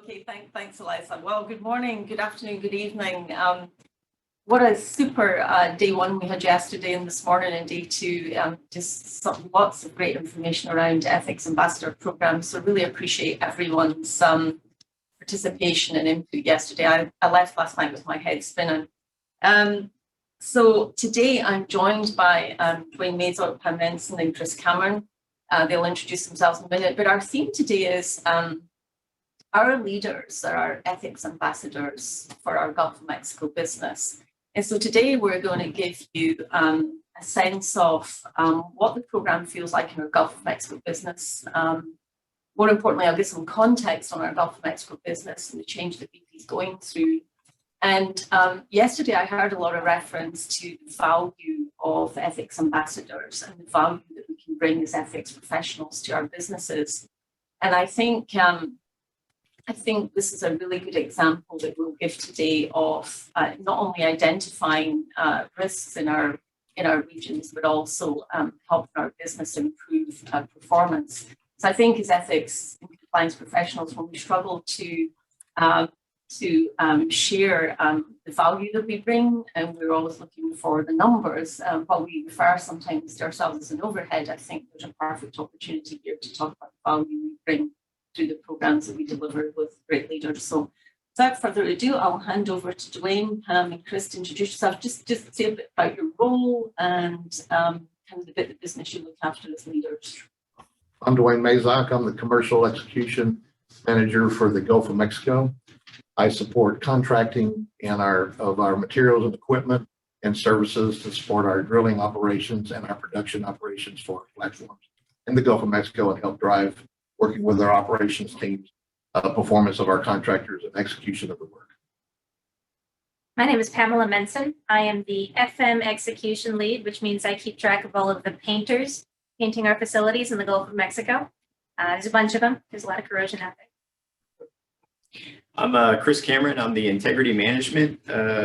Okay, thanks, Eliza. Well, good morning, good afternoon, good evening. What a super day one we had yesterday and this morning, and day two. Lots of great information around ethics ambassador programs. So really appreciate everyone's participation and input yesterday. I left last night with my head spinning. So today I'm joined by Duane.mazoch, Pam Menson, and Chris Cameron. They'll introduce themselves in a minute, but our theme today is our leaders are our ethics ambassadors for our Gulf of Mexico business. And so today we're going to give you a sense of what the program feels like in our Gulf of Mexico business. More importantly, I'll give some context on our Gulf of Mexico business and the change that BP is going through. And yesterday I heard a lot of reference to the value of ethics ambassadors and the value that we can bring as ethics professionals to our businesses. And I think this is a really good example that we'll give today of not only identifying risks in our regions, but also helping our business improve performance. So I think as ethics and compliance professionals, when we struggle to share the value that we bring, and we're always looking for the numbers, while we refer sometimes to ourselves as an overhead, I think there's a perfect opportunity here to talk about the value we bring through the programs that we deliver with great leaders. So without further ado, I'll hand over to Duane, Pam, and Chris to introduce yourself. Just say a bit about your role and kind of the bit of business you look after as leaders. I'm Duane.mazoch. I'm the Commercial Execution Manager for the Gulf of Mexico. I support contracting of our materials and equipment and services to support our drilling operations and our production operations for our platforms in the Gulf of Mexico and help drive, working with our operations teams, performance of our contractors and execution of the work. My name is Pamela Menson. I am the FM execution lead, which means I keep track of all of the painters painting our facilities in the Gulf of Mexico. There's a bunch of them. There's a lot of corrosion out there. I'm Chris Cameron. I'm the integrity management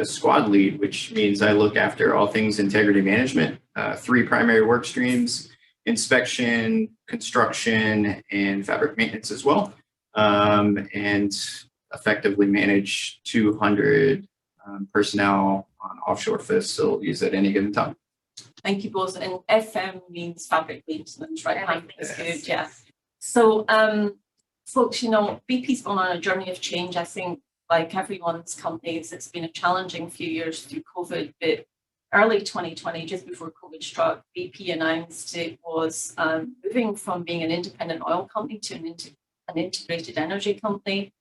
squad lead, which means I look after all things integrity management, 3 primary work streams: inspection, construction, and fabric maintenance as well, and effectively manage 200 personnel on offshore facilities at any given time. Thank you both. And FM means fabric maintenance, right? That's good, yeah. So, folks, BP's gone on a journey of change. I think, like everyone's companies, it's been a challenging few years through COVID, but early 2020, just before COVID struck, BP announced it was moving from being an independent oil company to an integrated energy company.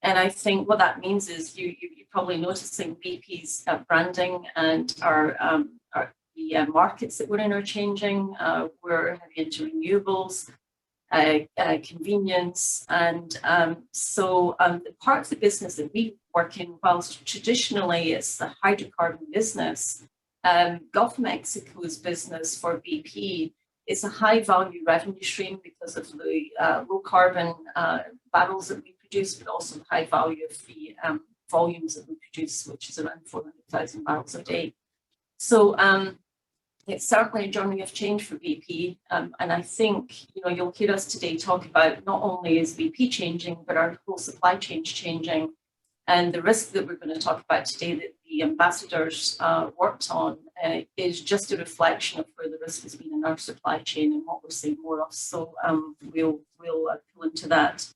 And I think what that means is you're probably noticing BP's branding and the markets that we're in are changing. We're heavy into renewables, convenience, and so the part of the business that we work in, whilst traditionally it's the hydrocarbon business, Gulf of Mexico's business for BP is a high value revenue stream because of the low carbon barrels that we produce, but also the high value of the volumes that we produce, which is around 400,000 barrels a day. So it's certainly a journey of change for BP, and I think you'll hear us today talk about not only is BP changing, but our whole supply chain is changing. And the risk that we're going to talk about today that the ambassadors worked on is just a reflection of where the risk has been in our supply chain and what we're seeing more of. So we'll pull into that.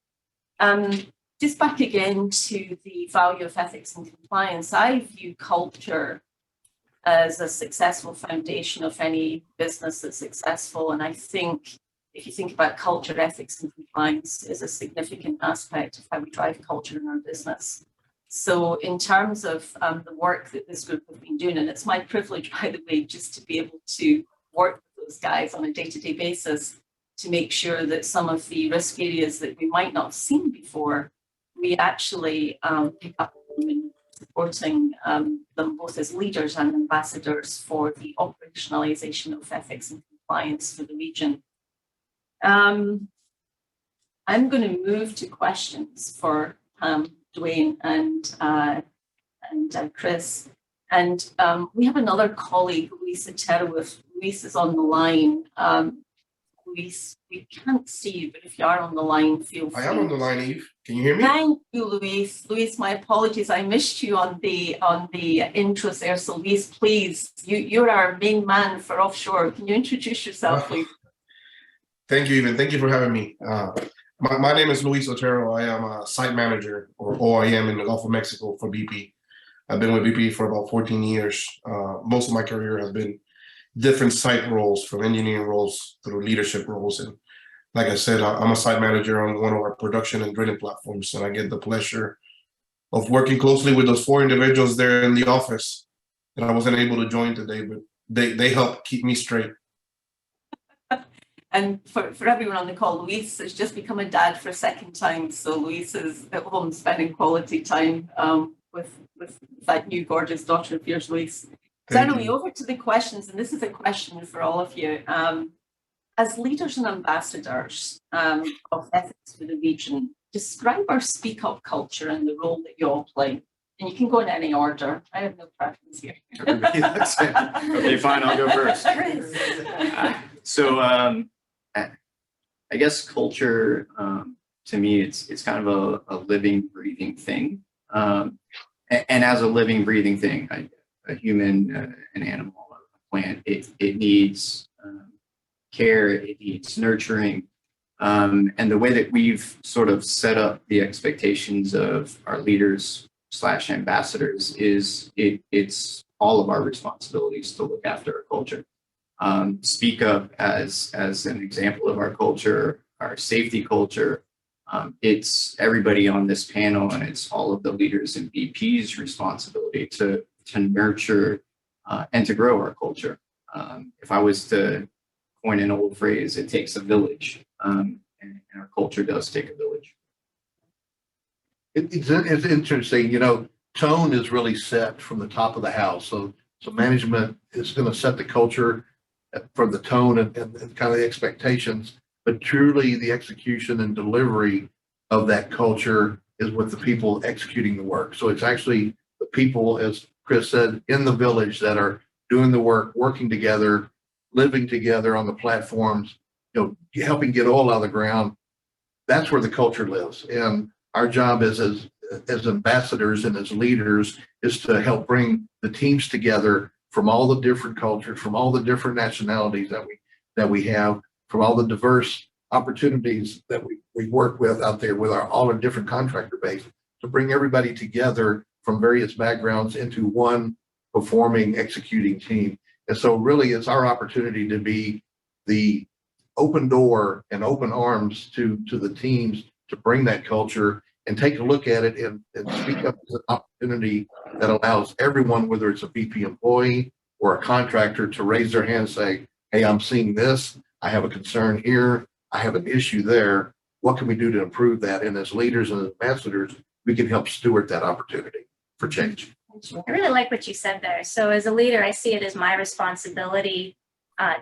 Just back again to the value of ethics and compliance. I view culture as a successful foundation of any business that's successful. And I think if you think about culture, ethics and compliance is a significant aspect of how we drive culture in our business. So in terms of the work that this group have been doing, and it's my privilege, by the way, just to be able to work with those guys on a day-to-day basis to make sure that some of the risk areas that we might not have seen before, we actually pick up in supporting them both as leaders and ambassadors for the operationalization of ethics and compliance for the region. I'm going to move to questions for Duane and Chris. And we have another colleague, luis.otero. If Luis is on the line, Luis, we can't see you, but if you are on the line, feel free. I am on the line, Eve. Can you hear me? Thank you, Luis. Luis, my apologies. I missed you on the intros there. So Luis, please, you're our main man for Offshore. Can you introduce yourself, please? Thank you, Evan. Thank you for having me. My name is Luis.Otero. I am a site manager, or OIM, in the Gulf of Mexico for BP. I've been with BP for about 14 years. Most of my career has been different site roles, from engineering roles through leadership roles. And like I said, I'm a site manager on one of our production and drilling platforms, and I get the pleasure of working closely with those 4 individuals there in the office that I wasn't able to join today, but they help keep me straight. And for everyone on the call, Luis has just become a dad for a second time. So Luis is at home spending quality time with that new gorgeous daughter of yours, Luis. So anyway, over to the questions, and this is a question for all of you. As leaders and ambassadors of ethics for the region, describe our speak up culture and the role that you all play. And you can go in any order. I have no preference here. Okay, fine, I'll go first. So I guess culture, to me, it's kind of a living, breathing thing. And as a living, breathing thing, a human, an animal, a plant, it needs care, it needs nurturing. And the way that we've sort of set up the expectations of our leaders / ambassadors is it's all of our responsibilities to look after our culture. Speak up as an example of our culture, our safety culture. It's everybody on this panel, and it's all of the leaders in BP's responsibility to nurture and to grow our culture. If I was to coin an old phrase, it takes a village, and our culture does take a village. It's interesting, tone is really set from the top of the house. So management is going to set the culture for the tone and kind of the expectations, but truly the execution and delivery of that culture is with the people executing the work. So it's actually the people, as Chris said, in the village that are doing the work, working together, living together on the platforms, helping get oil out of the ground. That's where the culture lives. And our job as ambassadors and as leaders is to help bring the teams together from all the different cultures, from all the different nationalities that we have, from all the diverse opportunities that we work with out there with all our different contractor base, to bring everybody together from various backgrounds into one performing, executing team. And so really it's our opportunity to be the open door and open arms to the teams to bring that culture and take a look at it and speak up as an opportunity that allows everyone, whether it's a BP employee or a contractor, to raise their hand and say, hey, I'm seeing this. I have a concern here. I have an issue there. What can we do to improve that? And as leaders and ambassadors, we can help steward that opportunity for change. I really like what you said there. So as a leader, I see it as my responsibility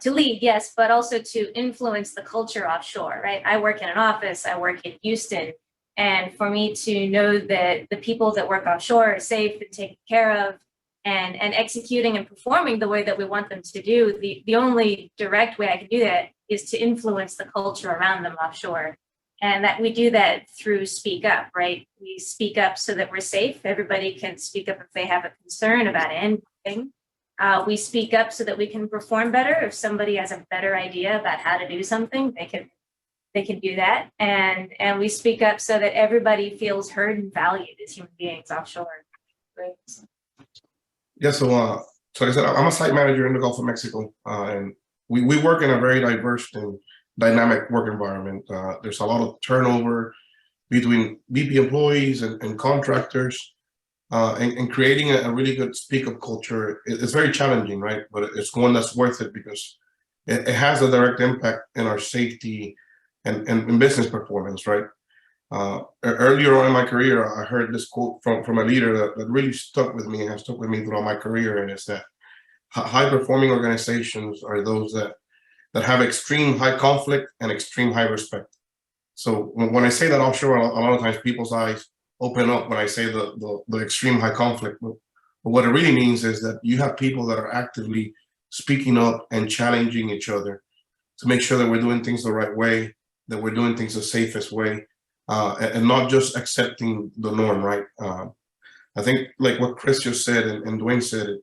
to lead, yes, but also to influence the culture offshore, right? I work in an office, I work in Houston. And for me to know that the people that work offshore are safe and taken care of and executing and performing the way that we want them to do, the only direct way I can do that is to influence the culture around them offshore. And that we do that through speak up, right? We speak up so that we're safe. Everybody can speak up if they have a concern about anything. We speak up so that we can perform better. If somebody has a better idea about how to do something, they can do that. And we speak up so that everybody feels heard and valued as human beings offshore. Right. Yeah, so like I said, I'm a site manager in the Gulf of Mexico, and we work in a very diverse and dynamic work environment. There's a lot of turnover between BP employees and contractors, and creating a really good speak-up culture is very challenging, right? But it's one that's worth it because it has a direct impact in our safety and business performance, right? Earlier on in my career, I heard this quote from a leader that really stuck with me and has stuck with me throughout my career, and it's that high-performing organizations are those that have extreme high conflict and extreme high respect. So when I say that offshore, a lot of times people's eyes open up when I say the extreme high conflict. But what it really means is that you have people that are actively speaking up and challenging each other to make sure that we're doing things the right way, that we're doing things the safest way, and not just accepting the norm, right? I think like what Chris just said and Duane said,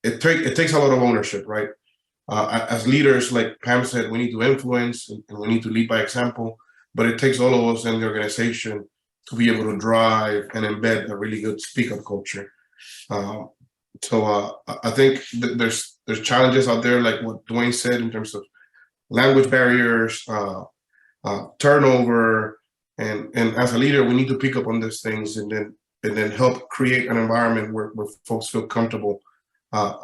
it takes a lot of ownership, right? As leaders, like Pam said, we need to influence and we need to lead by example, but it takes all of us in the organization to be able to drive and embed a really good speak-up culture. So I think there's challenges out there, like what Duane said, in terms of language barriers, turnover, and as a leader, we need to pick up on these things and then help create an environment where folks feel comfortable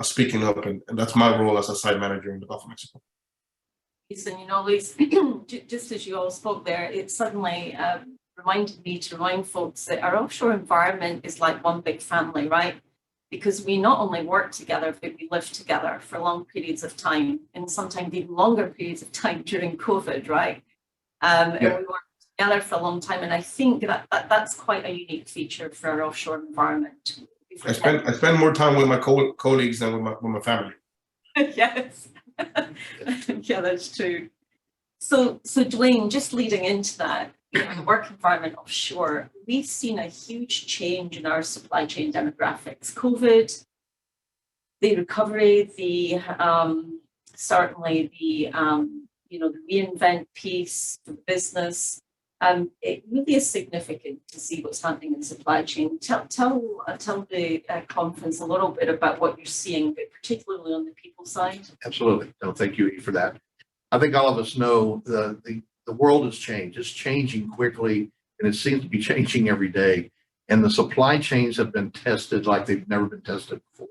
speaking up, and that's my role as a site manager in the Gulf of Mexico. And you know, Luis, just as you all spoke there, it suddenly reminded me to remind folks that our offshore environment is like one big family, right? Because we not only work together, but we live together for long periods of time, and sometimes even longer periods of time during COVID, right? And we work together for a long time, and I think that's quite a unique feature for our offshore environment. I spend more time with my colleagues than with my family. Yes, yeah, that's true. So Duane, just leading into that, the work environment offshore, we've seen a huge change in our supply chain demographics. COVID, the recovery, certainly the the reinvent piece for business. It really is significant to see what's happening in supply chain. Tell the conference a little bit about what you're seeing, but particularly on the people side. Absolutely. No, thank you for that. I think all of us know the world has changed. It's changing quickly, and it seems to be changing every day. And the supply chains have been tested like they've never been tested before.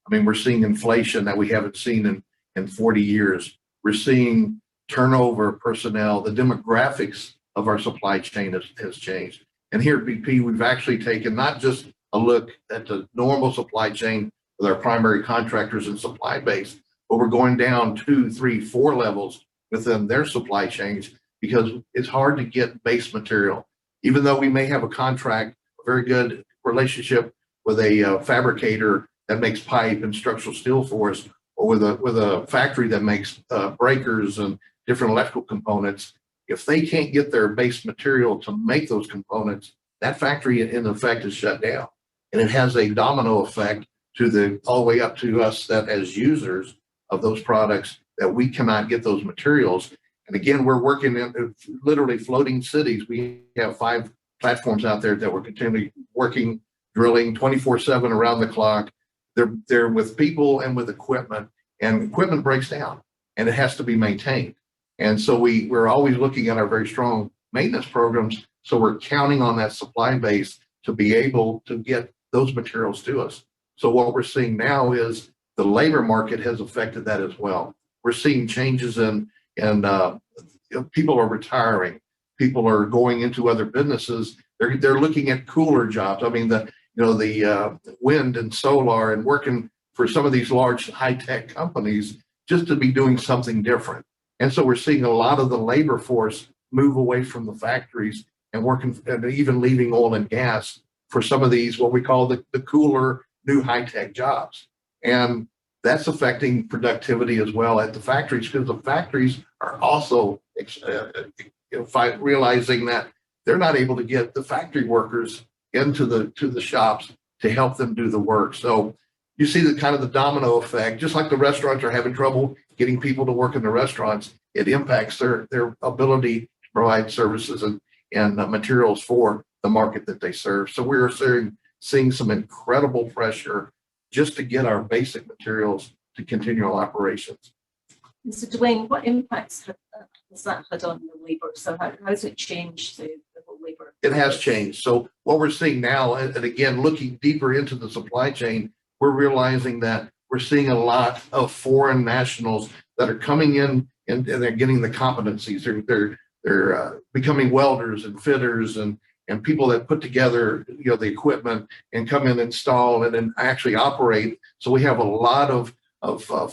I mean, we're seeing inflation that we haven't seen in 40 years. We're seeing turnover of personnel. The demographics of our supply chain has changed. And here at BP, we've actually taken not just a look at the normal supply chain with our primary contractors and supply base, but we're going down 2, 3, 4 levels within their supply chains, because it's hard to get base material. Even though we may have a contract, a very good relationship with a fabricator that makes pipe and structural steel for us, or with a factory that makes breakers and different electrical components, if they can't get their base material to make those components, that factory in effect is shut down. And it has a domino effect all the way up to us, that as users of those products, that we cannot get those materials. And again, we're working in literally floating cities. We have 5 platforms out there that we're continually working, drilling 24/7 around the clock. They're with people and with equipment, and equipment breaks down and it has to be maintained. And so we're always looking at our very strong maintenance programs. So we're counting on that supply base to be able to get those materials to us. So what we're seeing now is the labor market has affected that as well. We're seeing changes in people are retiring. People are going into other businesses. They're looking at cooler jobs. I mean, the wind and solar, and working for some of these large high-tech companies just to be doing something different. And so we're seeing a lot of the labor force move away from the factories and working, and even leaving oil and gas for some of these, what we call the cooler, new high-tech jobs. And that's affecting productivity as well at the factories, because the factories are also realizing that they're not able to get the factory workers into the shops to help them do the work. So you see the kind of the domino effect. Just like the restaurants are having trouble getting people to work in the restaurants, it impacts their ability to provide services and materials for the market that they serve. So we're seeing some incredible pressure just to get our basic materials to continue our operations. So Duane, what impacts has that had on the labor? So how has it changed the whole labor? It has changed. So what we're seeing now, and again, looking deeper into the supply chain, we're realizing that we're seeing a lot of foreign nationals that are coming in and they're getting the competencies. They're becoming welders and fitters and people that put together the equipment and come in and install and then actually operate. So we have a lot of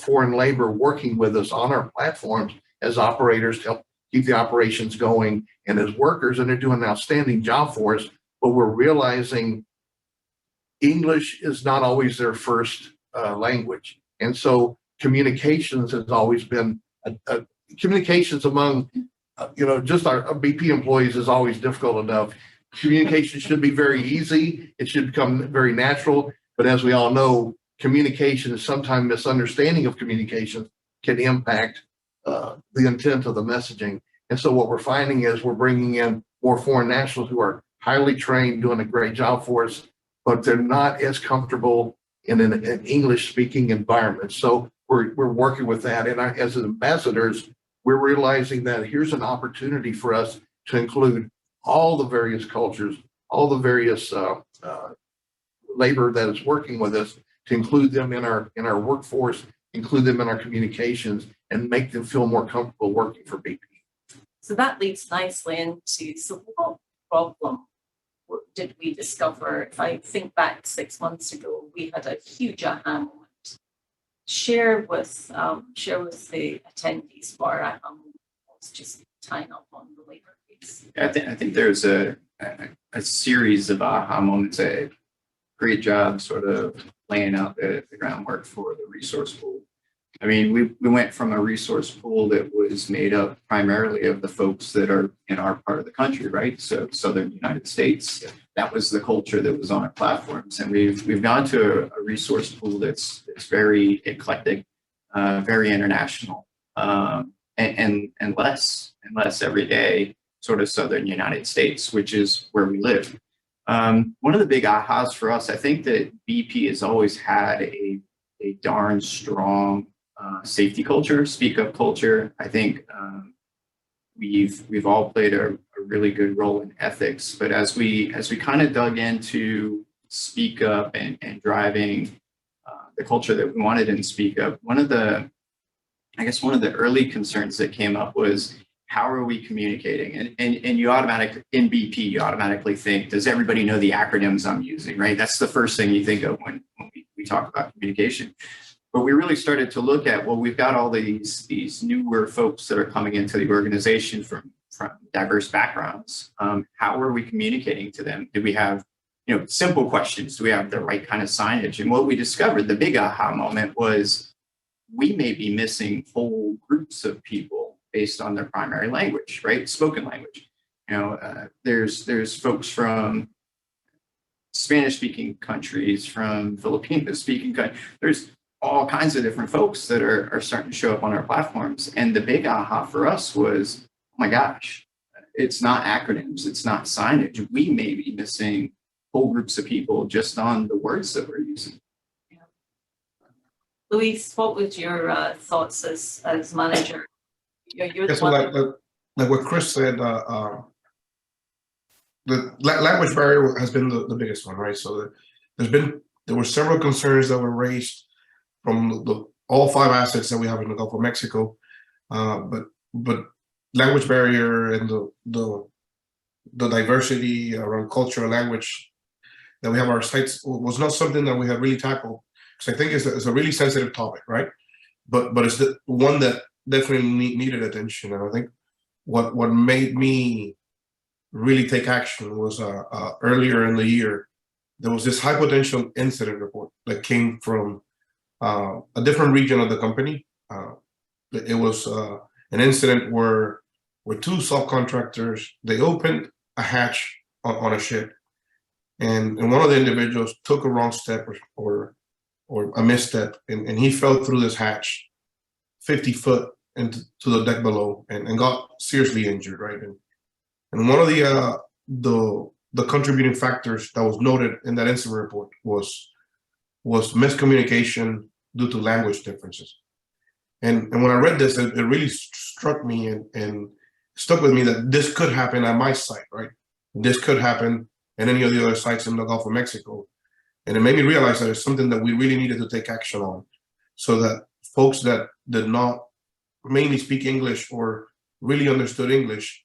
foreign labor working with us on our platforms as operators to help keep the operations going and as workers, and they're doing an outstanding job for us. But we're realizing English is not always their first language. And so communications has always been communications among just our BP employees is always difficult enough. Communication should be very easy. It should become very natural. But as we all know, communication is sometimes misunderstanding of communication can impact the intent of the messaging. And so what we're finding is we're bringing in more foreign nationals who are highly trained, doing a great job for us, but they're not as comfortable in an English speaking environment. So we're working with that. And as ambassadors, we're realizing that here's an opportunity for us to include all the various cultures, all the various labor that is working with us, to include them in our workforce, include them in our communications, and make them feel more comfortable working for BP. So that leads nicely into, so what problem did we discover? If I think back 6 months ago, we had a huge aha moment. Share with the attendees what our aha moment was, just tying up on the labor piece. I think there's a series of aha moments. A great job sort of laying out the groundwork for the resource pool. I mean, we went from a resource pool that was made up primarily of the folks that are in our part of the country, right? So Southern United States, that was the culture that was on our platforms. And we've gone to a resource pool that's very eclectic, very international, and less every day, sort of Southern United States, which is where we live. One of the big ahas for us, I think that BP has always had a darn strong safety culture, speak up culture. I think we've all played a really good role in ethics, but as we kind of dug into speak up and driving the culture that we wanted in speak up, one of the early concerns that came up was, how are we communicating? And you automatically think, does everybody know the acronyms I'm using, right? That's the first thing you think of when we talk about communication. But we really started to look at, well, we've got all these newer folks that are coming into the organization from diverse backgrounds. How are we communicating to them? Do we have, simple questions? Do we have the right kind of signage? And what we discovered, the big aha moment, was we may be missing whole groups of people based on their primary language, right? Spoken language. There's folks from Spanish-speaking countries, from Filipino-speaking countries. There's all kinds of different folks that are starting to show up on our platforms. And the big aha for us was, oh my gosh, it's not acronyms, it's not signage. We may be missing whole groups of people just on the words that we're using. Yeah. Luis, what was your thoughts as manager? You're the one like what Chris said, the language barrier has been the biggest one, right? So there were several concerns that were raised from all 5 assets that we have in the Gulf of Mexico, but language barrier and the diversity around culture and language that we have our sites was not something that we had really tackled, because I think it's a really sensitive topic, right? But it's the one that definitely needed attention. And I think what made me really take action was earlier in the year, there was this high potential incident report that came from a different region of the company. It was an incident where 2 subcontractors, they opened a hatch on a ship, and one of the individuals took a wrong step or a misstep, and he fell through this hatch 50 foot into the deck below and got seriously injured, right? And one of the contributing factors that was noted in that incident report was miscommunication due to language differences. And when I read this, it really struck me and stuck with me that this could happen at my site, right? This could happen at any of the other sites in the Gulf of Mexico. And it made me realize that it's something that we really needed to take action on, so that folks that did not mainly speak English or really understood English,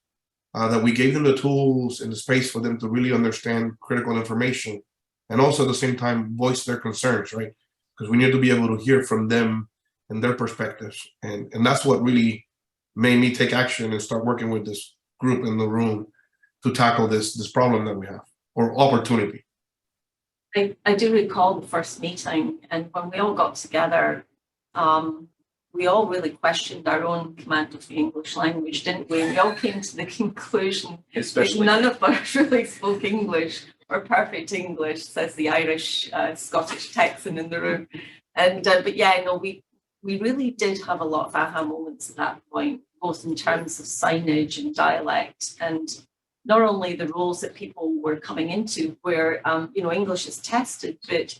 that we gave them the tools and the space for them to really understand critical information, and also at the same time voice their concerns, right? Because we need to be able to hear from them and their perspectives. And that's what really made me take action and start working with this group in the room to tackle this problem that we have, or opportunity. I do recall the first meeting, and when we all got together, we all really questioned our own command of the English language, didn't we? And we all came to the conclusion that none of us really spoke English or perfect English, says the Irish Scottish Texan in the room. And but yeah, no, we really did have a lot of aha moments at that point, both in terms of signage and dialect, and not only the roles that people were coming into where, you know, English is tested, but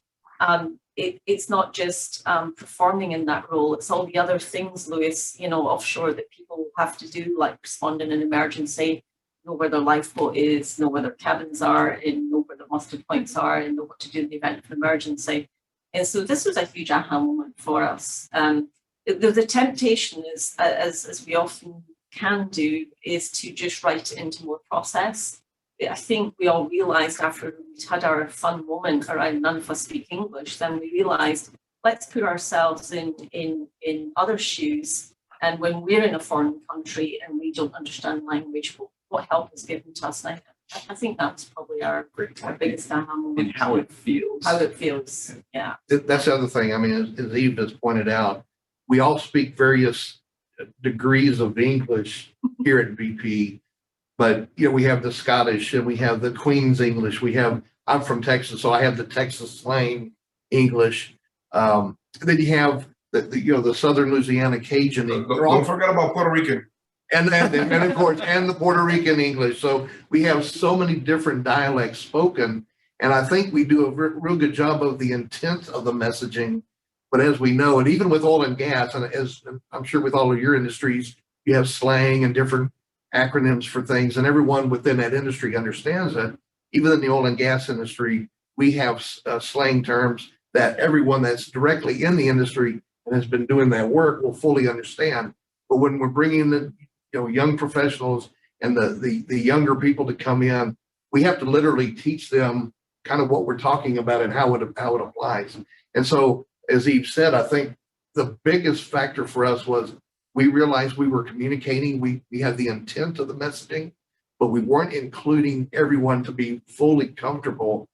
it's not just performing in that role, it's all the other things, Luis, you know, offshore that people have to do, like respond in an emergency, know where their lifeboat is, know where their cabins are, and know where their muster points are, and know what to do in the event of an emergency. And so this was a huge aha moment for us. The temptation is, as we often can do, is to just write it into more process. I think we all realised after we'd had our fun moment around none of us speak English, then we realised, let's put ourselves in other shoes. And when we're in a foreign country and we don't understand language, what help is given to us? And I think that's probably our biggest aha moment. And how it feels. How it feels, yeah. That's the other thing. I mean, as Eve has pointed out, we all speak various degrees of English here at BP, but you know, we have the Scottish and we have the Queen's English. I'm from Texas, so I have the Texas slang English. Then you have the Southern Louisiana Cajun. Don't forget about Puerto Rican. And of course, and the Puerto Rican English. So we have so many different dialects spoken, and I think we do a real good job of the intent of the messaging. But as we know, and even with oil and gas, and as I'm sure with all of your industries, you have slang and different acronyms for things, and everyone within that industry understands it. Even in the oil and gas industry, we have slang terms that everyone that's directly in the industry and has been doing that work will fully understand. But when we're bringing the young professionals and the younger people to come in, we have to literally teach them kind of what we're talking about and how it applies. And so, as Eve said, I think the biggest factor for us was we realized we were communicating. We had the intent of the messaging, but we weren't including everyone to be fully comfortable.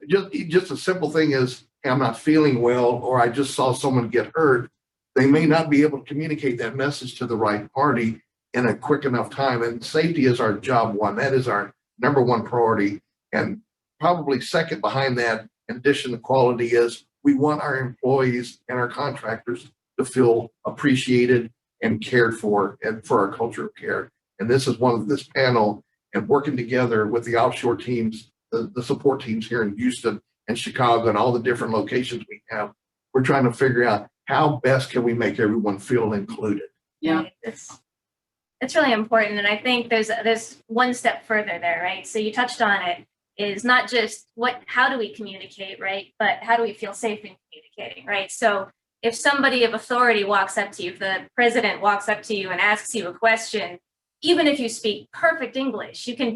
Just a simple thing is, hey, I'm not feeling well, or I just saw someone get hurt. They may not be able to communicate that message to the right party in a quick enough time. And safety is our job one. That is our number one priority. And probably second behind that, in addition to quality, is we want our employees and our contractors to feel appreciated and cared for, and for our culture of care. And this is one of this panel, and working together with the offshore teams, the support teams here in Houston and Chicago and all the different locations we have, we're trying to figure out how best can we make everyone feel included. Yeah, it's really important. And I think there's one step further there, right? So you touched on it, is not just how do we communicate, right? But how do we feel safe in communicating, right? So if somebody of authority walks up to you, if the president walks up to you and asks you a question, even if you speak perfect English, you can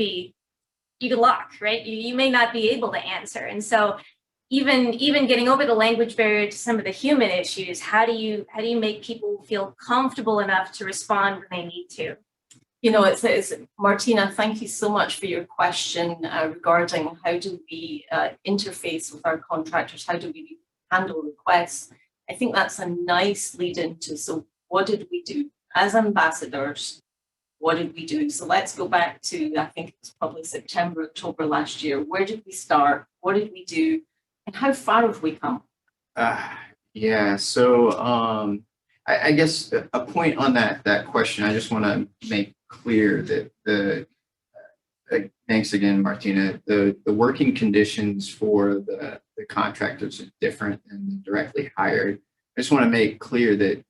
lock, right? You may not be able to answer. And so even getting over the language barrier to some of the human issues, how do you make people feel comfortable enough to respond when they need to? You know, it's Martina, thank you so much for your question regarding how do we interface with our contractors? How do we handle requests? I think that's a nice lead into, so what did we do as ambassadors? What did we do? So let's go back to, I think it was probably September, October last year. Where did we start? What did we do? And how far have we come? Yeah, so I guess a point on that question, I just want to make clear that thanks again, Martina, the working conditions for the contractors are different than the directly hired. I just want to make clear that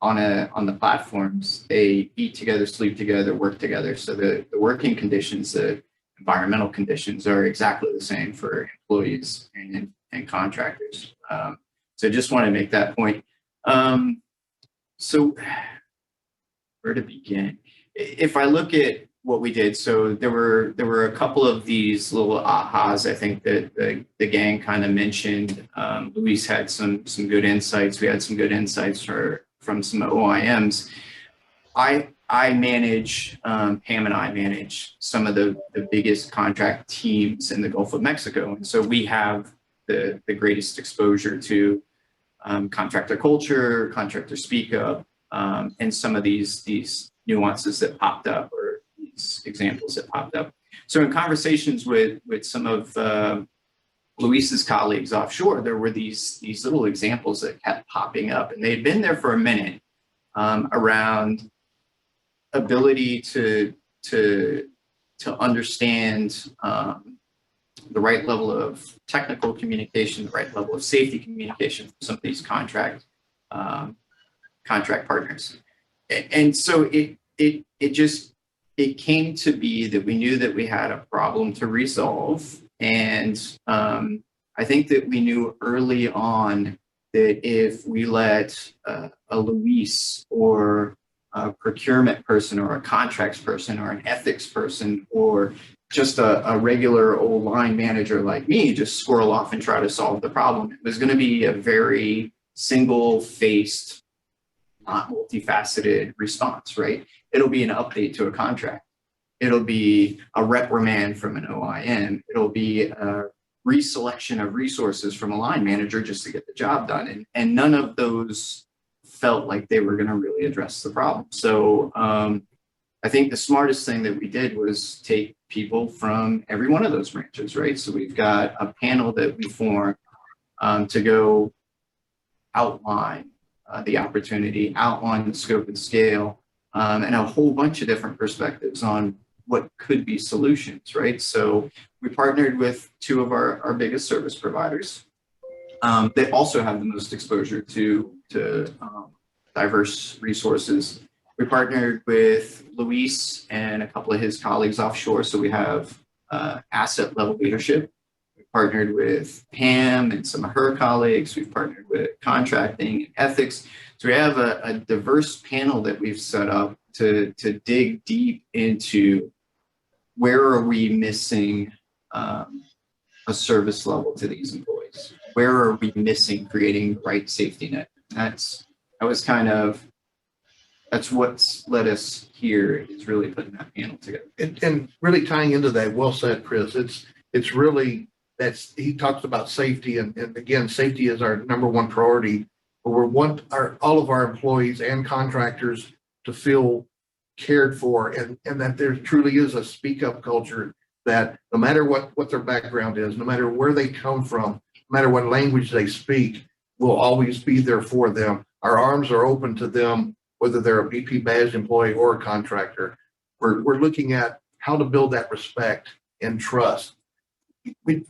on the platforms, they eat together, sleep together, work together. So the working conditions, the environmental conditions are exactly the same for employees and contractors. So just want to make that point. So where to begin? If I look at what we did, so there were a couple of these little ahas, I think, that the gang kind of mentioned. Luis had some good insights. We had some good insights from some OIMs. I manage, Pam and I manage some of the biggest contract teams in the Gulf of Mexico. And so we have the greatest exposure to contractor culture, contractor speak up, and some of these nuances that popped up, or these examples that popped up. So in conversations with some of Luis's colleagues offshore, there were these little examples that kept popping up, and they'd been there for a minute, around ability to understand the right level of technical communication, the right level of safety communication for some of these contract partners. And so it came to be that we knew that we had a problem to resolve. And I think that we knew early on that if we let a Luis or a procurement person or a contracts person or an ethics person or just a regular old line manager like me just squirrel off and try to solve the problem, it was going to be a very single-faced, not multifaceted response, right? It'll be an update to a contract. It'll be a reprimand from an OIM. It'll be a reselection of resources from a line manager just to get the job done. And none of those felt like they were going to really address the problem. So I think the smartest thing that we did was take people from every one of those branches, right? So we've got a panel that we formed to go outline the opportunity, outline the scope and scale, and a whole bunch of different perspectives on what could be solutions, right? So we partnered with two of our biggest service providers. They also have the most exposure to diverse resources. We partnered with Luis and a couple of his colleagues offshore. So we have asset level leadership. We partnered with Pam and some of her colleagues. We've partnered with contracting and ethics. So we have a diverse panel that we've set up to dig deep into where are we missing a service level to these employees? Where are we missing creating the right safety net? That's what's led us here, is really putting that panel together. And really tying into that, well said, Chris. It's really, he talks about safety, and again, safety is our number one priority. But we want all of our employees and contractors to feel cared for, and that there truly is a speak up culture, that no matter what their background is, no matter where they come from, no matter what language they speak, we'll always be there for them. Our arms are open to them, whether they're a BP badged employee or a contractor. We're looking at how to build that respect and trust. We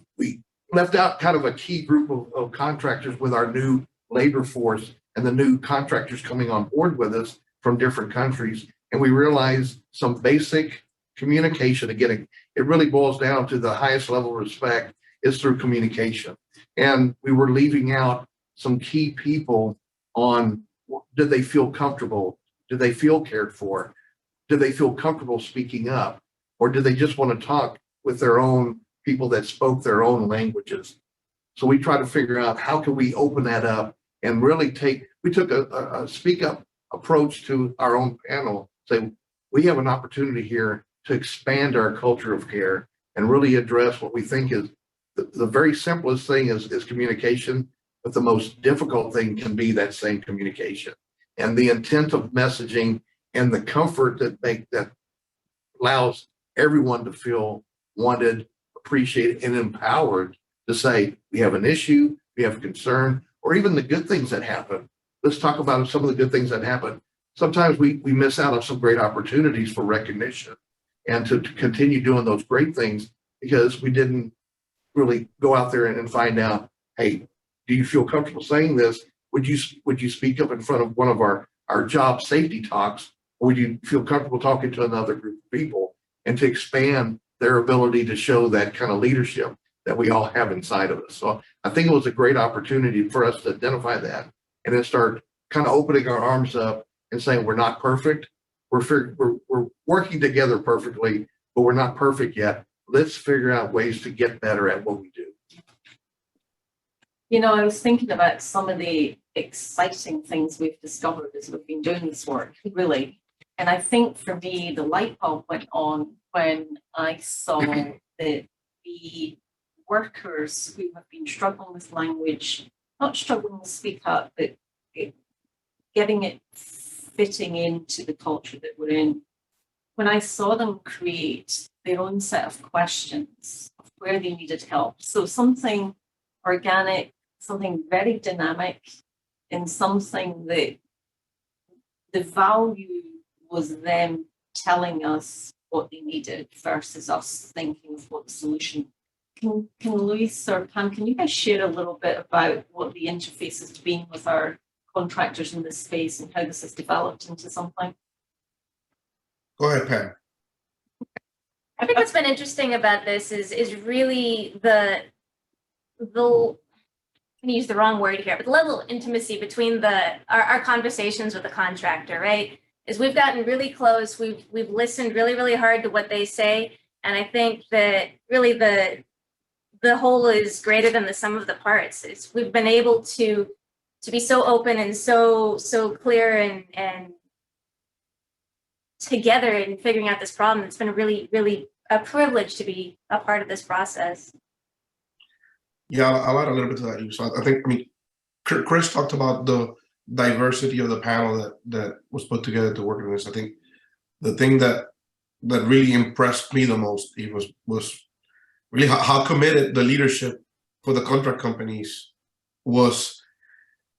left out kind of a key group of contractors with our new labor force and the new contractors coming on board with us from different countries. And we realized some basic communication, again, it really boils down to the highest level of respect is through communication. And we were leaving out some key people on, did they feel comfortable? Did they feel cared for? Did they feel comfortable speaking up? Or did they just want to talk with their own people that spoke their own languages? So we try to figure out how can we open that up and really we took a speak up approach to our own panel, say, we have an opportunity here to expand our culture of care and really address what we think is the very simplest thing is communication, but the most difficult thing can be that same communication. And the intent of messaging and the comfort that allows everyone to feel wanted, appreciated, and empowered to say, we have an issue, we have a concern, or even the good things that happen. Let's talk about some of the good things that happen. Sometimes we miss out on some great opportunities for recognition and to continue doing those great things because we didn't really go out there and find out, hey, do you feel comfortable saying this? Would you speak up in front of one of our job safety talks? Or would you feel comfortable talking to another group of people, and to expand their ability to show that kind of leadership that we all have inside of us? So I think it was a great opportunity for us to identify that and then start kind of opening our arms up and saying, we're not perfect. We're working together perfectly, but we're not perfect yet. Let's figure out ways to get better at what we do. You know, I was thinking about some of the exciting things we've discovered as we've been doing this work, really. And I think for me, the light bulb went on when I saw that the workers who have been struggling with language not struggling to speak up, but getting it fitting into the culture that we're in. When I saw them create their own set of questions of where they needed help, so something organic, something very dynamic, and something that the value was them telling us what they needed versus us thinking of what the solution. Can Luis or Pam, can you guys share a little bit about what the interface has been with our contractors in this space and how this has developed into something? Go ahead, Pam. I think what's been interesting about this is really the I'm going to use the wrong word here, but the level of intimacy between our conversations with the contractor, right? Is we've gotten really close. We've listened really, really hard to what they say. And I think that really the whole is greater than the sum of the parts. We've been able to be so open and so clear and together in figuring out this problem. It's been really, really a privilege to be a part of this process. Yeah, I'll add a little bit to that. So I mean, Chris talked about the diversity of the panel that was put together to work on this. I think the thing that really impressed me the most was really how committed the leadership for the contract companies was.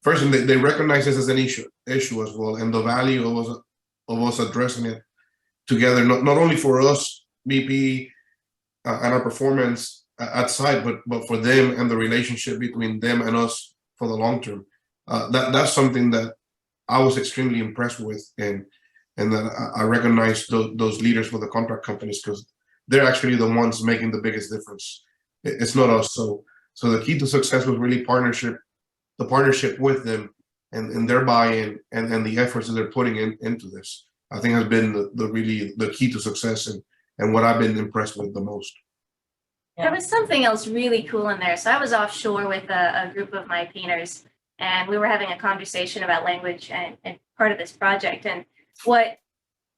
First, they recognize this as an issue as well, and the value of us addressing it together, not only for us, BP, and our performance at site, but for them and the relationship between them and us for the long term. That's something that I was extremely impressed with, and that I recognize those leaders for the contract companies, because they're actually the ones making the biggest difference. It's not us. So the key to success was really the partnership with them and their buy-in and the efforts that they're putting into this. I think has been the key to success and what I've been impressed with the most. There was something else really cool in there. So I was offshore with a group of my painters, and we were having a conversation about language and part of this project. And what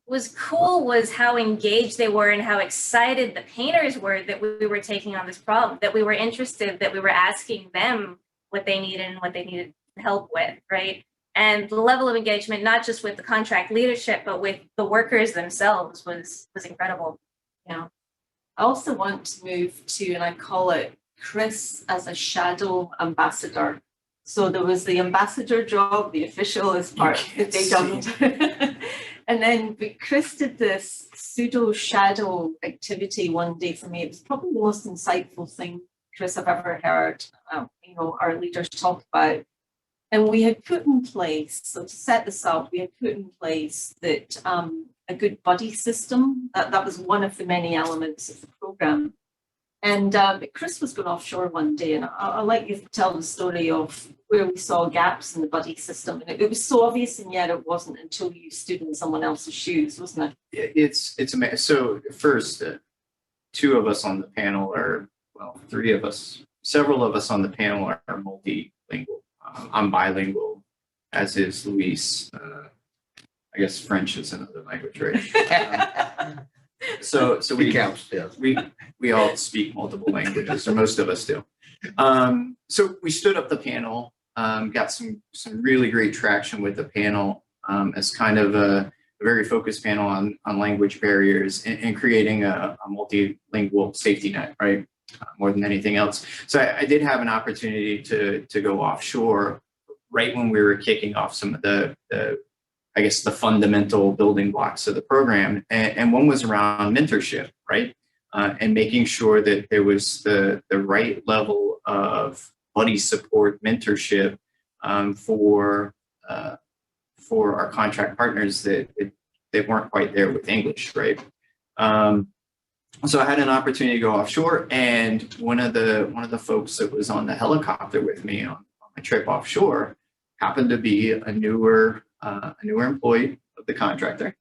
was cool was how engaged they were and how excited the painters were that we were taking on this problem, that we were interested, that we were asking them what they needed and what they needed help with, right? And the level of engagement, not just with the contract leadership, but with the workers themselves was incredible. Yeah. I also want to move to, and I call it Chris as a shadow ambassador. So there was the ambassador job, the official is part of the day job. And then Chris did this pseudo shadow activity one day for me. It was probably the most insightful thing, Chris, I've ever heard, our leaders talk about. And we had put in place, so to set this up, we had put in place that a good buddy system, that was one of the many elements of the program. And Chris was going offshore one day, and I'll let you tell the story of where we saw gaps in the buddy system. And it was so obvious, and yet it wasn't until you stood in someone else's shoes, wasn't it? It's amazing. So first, two of us on the panel three of us, several of us on the panel are multilingual. I'm bilingual, as is Luis. I guess French is another language, right? So we counts, yes. We all speak multiple languages, or most of us do. So we stood up the panel, got some really great traction with the panel as kind of a very focused panel on language barriers and creating a multilingual safety net, right? More than anything else. So I did have an opportunity to go offshore right when we were kicking off some of the fundamental building blocks of the program. And one was around mentorship, right? And making sure that there was the right level of buddy support mentorship for our contract partners that weren't quite there with English, right? So I had an opportunity to go offshore, and one of the folks that was on the helicopter with me on my trip offshore happened to be a newer employee of the contractor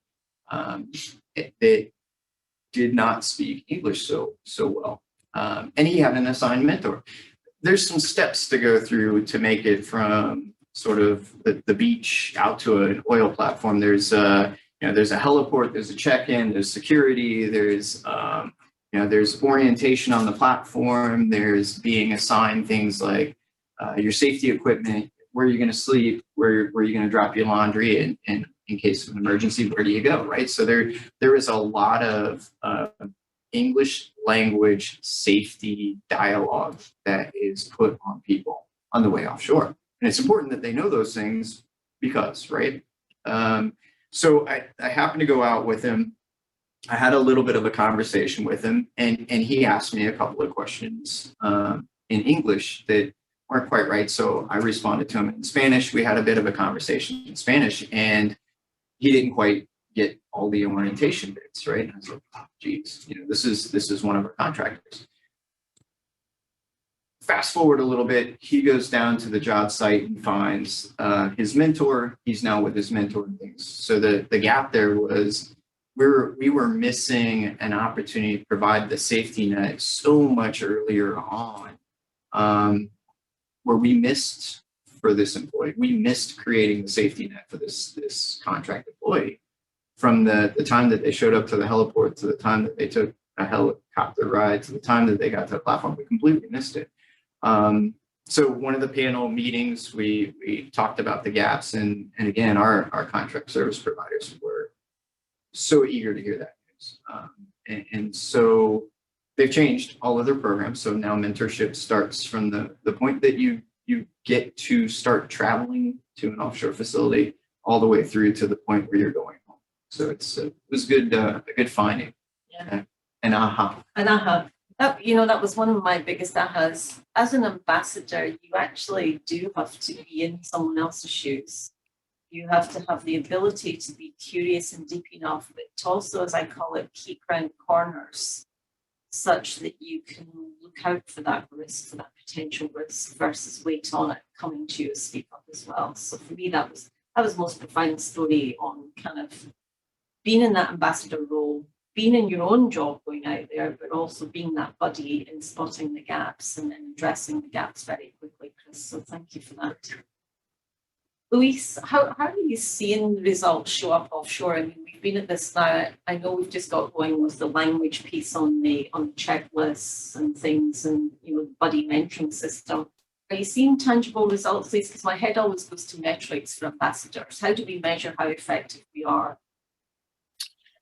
that did not speak English so well, and he had an assigned mentor. There's some steps to go through to make it from sort of the beach out to an oil platform. There's a heliport, there's a check-in, there's security, there's orientation on the platform, there's being assigned things like your safety equipment, where you're going to sleep, where you're going to drop your laundry, and in case of an emergency, where do you go, right? So there is a lot of English language safety dialogue that is put on people on the way offshore. And it's important that they know those things because, right? So I happened to go out with him. I had a little bit of a conversation with him, and he asked me a couple of questions in English that weren't quite right. So I responded to him in Spanish. We had a bit of a conversation in Spanish, and he didn't quite get all the orientation bits, right? And I was like, oh, geez, this is one of our contractors. Fast forward a little bit, he goes down to the job site and finds his mentor. He's now with his mentor and things. So the gap there was we were missing an opportunity to provide the safety net so much earlier on, where we missed for this employee. We missed creating the safety net for this contract employee. From the time that they showed up to the heliport, to the time that they took a helicopter ride, to the time that they got to the platform, we completely missed it. So one of the panel meetings, we talked about the gaps, and again, our contract service providers were so eager to hear that news. And so they've changed all of their programs. So now mentorship starts from the point that you get to start traveling to an offshore facility all the way through to the point where you're going home. So it was good, a good finding. Yeah. And aha. That was one of my biggest ahas. As an ambassador, you actually do have to be in someone else's shoes. You have to have the ability to be curious and deep enough, but to also, as I call it, keep round corners, such that you can look out for that risk, for that potential risk, versus wait on it coming to you, speak up as well. So for me, that was the most profound story on kind of being in that ambassador role, being in your own job going out there, but also being that buddy in spotting the gaps and then addressing the gaps very quickly, Chris. So thank you for that. Luis, how are you seeing the results show up offshore? I mean, we've been at this now. I know we've just got going with the language piece on the checklists and things, and the buddy mentoring system. Are you seeing tangible results, Luis? Because my head always goes to metrics for ambassadors. How do we measure how effective we are?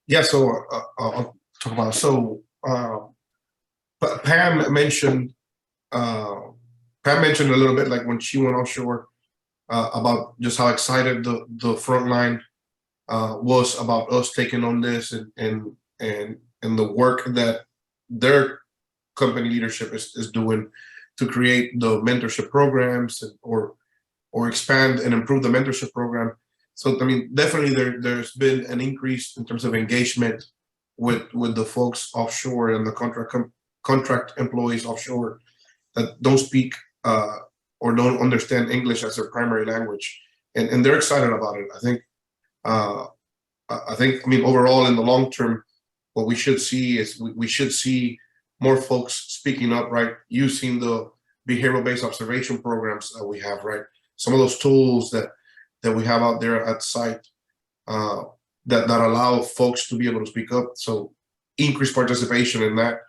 Yeah, so I'll talk about it. So Pam mentioned a little bit, like when she went offshore, about just how excited the front line was about us taking on this and the work that their company leadership is doing to create the mentorship programs or expand and improve the mentorship program. So I mean, definitely there's been an increase in terms of engagement with the folks offshore and the contract employees offshore that don't speak or don't understand English as their primary language, and they're excited about it. I think overall in the long term, what we should see is we should see more folks speaking up, right? Using the behavioral-based observation programs that we have, right? Some of those tools that we have out there at site that allow folks to be able to speak up. So increased participation in that.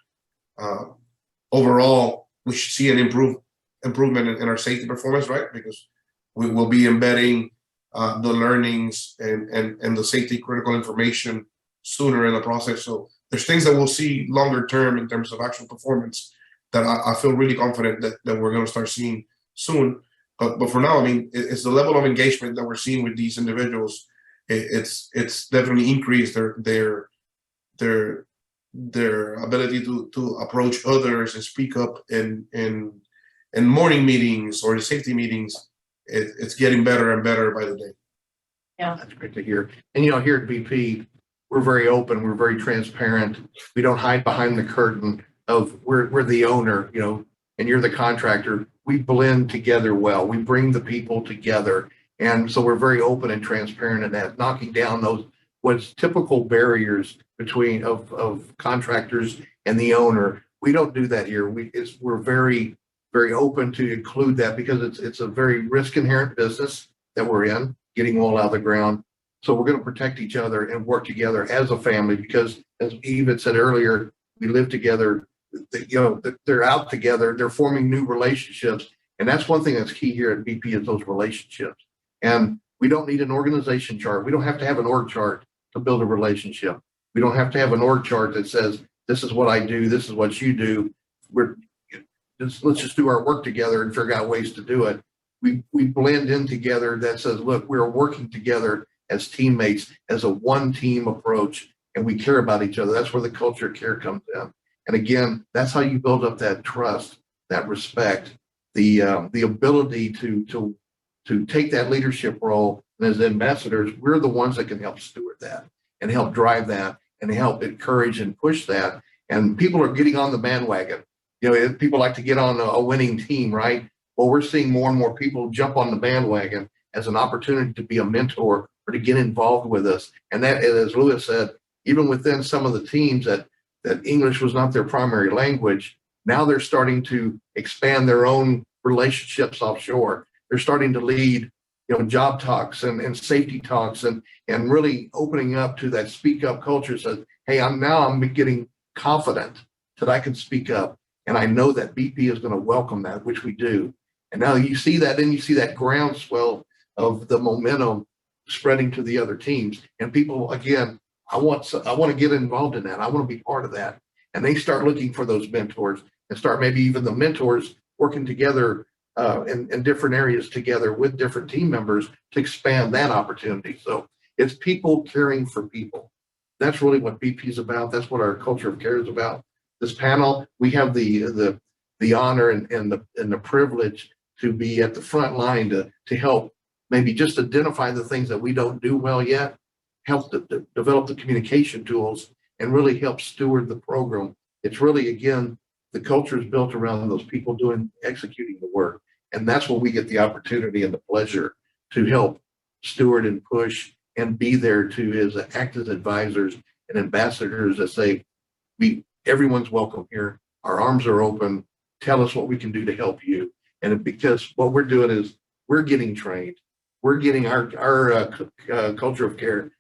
Overall, we should see an improvement in our safety performance, right? Because we will be embedding the learnings and the safety critical information sooner in the process. So there's things that we'll see longer term in terms of actual performance that I feel really confident that we're going to start seeing soon. But for now, I mean, it's the level of engagement that we're seeing with these individuals. It's definitely increased their ability to approach others and speak up in morning meetings or the safety meetings. It's getting better and better by the day. Yeah, That's great to hear. And here at BP, we're very open, we're very transparent. We don't hide behind the curtain of we're the owner, and you're the contractor. We blend together well. We bring the people together. And so we're very open and transparent in that, knocking down those what's typical barriers between of contractors and the owner. We don't do that here. We're very, very open to include that because it's a very risk inherent business that we're in, getting oil out of the ground. So we're going to protect each other and work together as a family because, as Eve had said earlier, we live together. They're out together. They're forming new relationships, And that's one thing that's key here at BP is those relationships. And we don't need an organization chart. We don't have to have an org chart to build a relationship. We don't have to have an org chart that says, this is what I do, this is what you do. Let's just do our work together and figure out ways to do it. We blend in together that says, look, we're working together as teammates, as a one team approach, and we care about each other. That's where the culture of care comes in. And again, that's how you build up that trust, that respect, the ability to take that leadership role. And as ambassadors, we're the ones that can help steward that and help drive that and help encourage and push that. And people are getting on the bandwagon. You know, people like to get on a winning team, right? Well, we're seeing more and more people jump on the bandwagon as an opportunity to be a mentor or to get involved with us. And that, as Luis said, even within some of the teams that English was not their primary language, now they're starting to expand their own relationships offshore. They're starting to lead, you know, job talks and safety talks and really opening up to that speak up culture. Says, hey, I'm getting confident that I can speak up. And I know that BP is going to welcome that, which we do. And now you see that, then you see that groundswell of the momentum spreading to the other teams. And people, again, I want to get involved in that. I want to be part of that. And they start looking for those mentors and start maybe even the mentors working together in different areas together with different team members to expand that opportunity. So it's people caring for people. That's really what BP is about. That's what our culture of care is about. This panel, we have the honor and the privilege to be at the front line to help maybe just identify the things that we don't do well yet, help to develop the communication tools, and really help steward the program. It's really, again, the culture is built around those people executing the work. And that's when we get the opportunity and the pleasure to help steward and push and be there to act as advisors and ambassadors that say, everyone's welcome here. Our arms are open. Tell us what we can do to help you. And because what we're doing is we're getting trained. We're getting our culture of care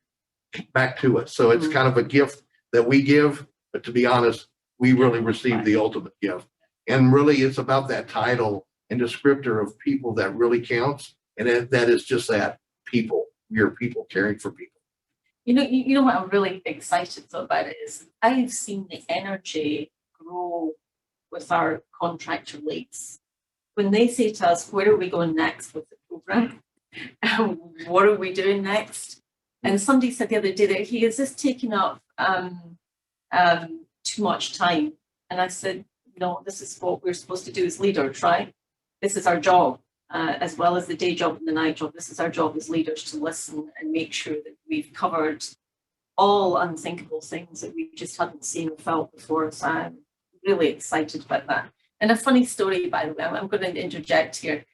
back to us. So it's kind of a gift that we give, but to be honest, we really receive the ultimate gift. And really it's about that title and descriptor of people that really counts. And that is just that, people. We are people caring for people. You know what I'm really excited about it is I've seen the energy grow with our contractor leads. When they say to us, where are we going next with the program? What are we doing next? And somebody said the other day that is this taking up too much time? And I said, no, this is what we're supposed to do as leaders, right? This is our job. As well as the day job and the night job, this is our job as leaders to listen and make sure that we've covered all unthinkable things that we just hadn't seen or felt before. So I'm really excited about that. And a funny story, by the way, I'm going to interject here.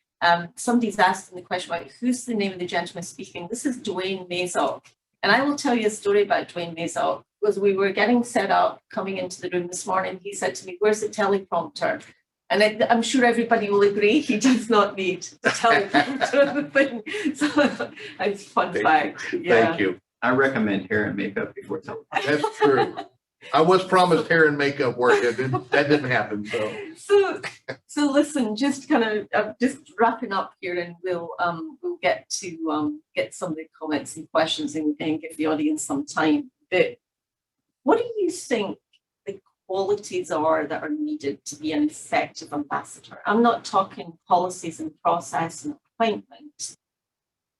Somebody's asking the question about who's the name of the gentleman speaking. This is Duane.mazoch. And I will tell you a story about Duane.mazoch. Was we were getting set up, coming into the room this morning, he said to me, where's the teleprompter? And I'm sure everybody will agree, he does not need the teleprompter on the thing. So it's a fun fact. Yeah. Thank you. I recommend hair and makeup before teleprompter. That's true. I was promised hair and makeup work. That didn't happen. So listen, just kind of just wrapping up here, and we'll get to get some of the comments and questions and give the audience some time. But what do you think the qualities are that are needed to be an effective ambassador? I'm not talking policies and process and appointment.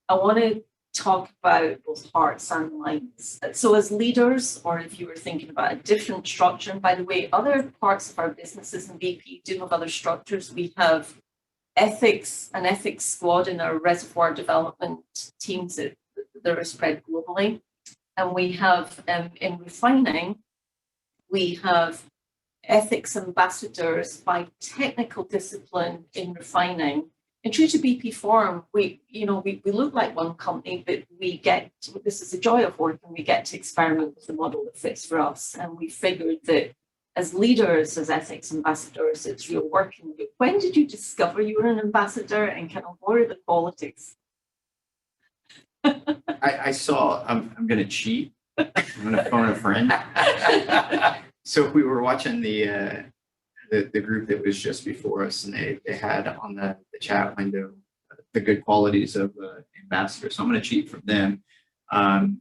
I want to talk about both hearts and minds. So as leaders, or if you were thinking about a different structure, and by the way, other parts of our businesses in BP do have other structures. We have an ethics squad in our reservoir development teams that are spread globally. And we have, in refining, we have ethics ambassadors by technical discipline in refining. And true to BP form, we look like one company, but this is the joy of working, we get to experiment with the model that fits for us. And we figured that as leaders, as ethics ambassadors, it's real work. When did you discover you were an ambassador, and kind of what are the qualities? I saw, I'm going to cheat. I'm going to phone a friend. So we were watching the the group that was just before us, and they had on the chat window the good qualities of ambassador. So I'm going to cheat from them.